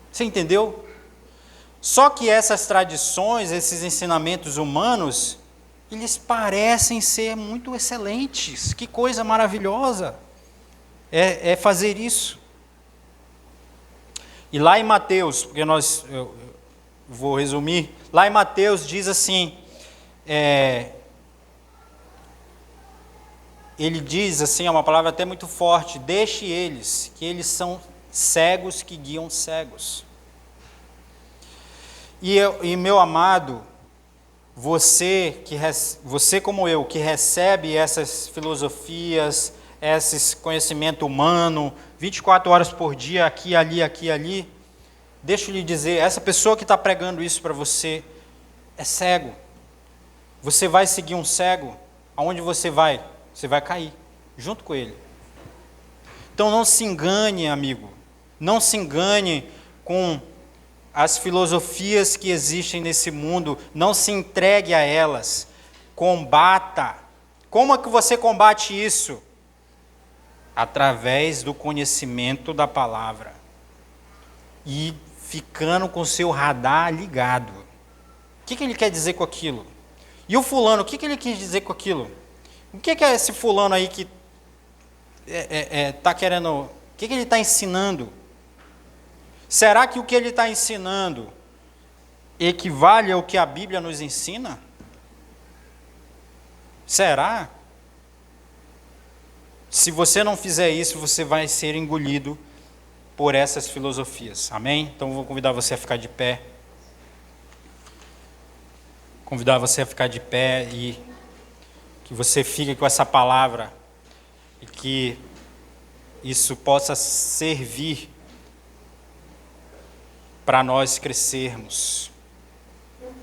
Você entendeu? Só que essas tradições, esses ensinamentos humanos, eles parecem ser muito excelentes. Que coisa maravilhosa é fazer isso. E lá em Mateus, porque eu vou resumir, lá em Mateus diz assim, ele diz assim, é uma palavra até muito forte, deixe eles, que eles são cegos que guiam cegos. E meu amado, você como eu, que recebe essas filosofias, esse conhecimento humano, 24 horas por dia, aqui, ali, deixa eu lhe dizer, essa pessoa que está pregando isso para você é cego. Você vai seguir um cego, aonde você vai? Você vai cair, junto com ele. Então não se engane, amigo. Não se engane com as filosofias que existem nesse mundo. Não se entregue a elas. Combata. Como é que você combate isso? Através do conhecimento da palavra. E ficando com o seu radar ligado. O que ele quer dizer com aquilo? E o fulano, o que ele quis dizer com aquilo? O que é esse fulano aí que está querendo... O que ele está ensinando? Será que o que ele está ensinando equivale ao que a Bíblia nos ensina? Será? Se você não fizer isso, você vai ser engolido por essas filosofias. Amém? Então eu vou convidar você a ficar de pé. Convidar você a ficar de pé e que você fique com essa palavra e que isso possa servir para nós crescermos.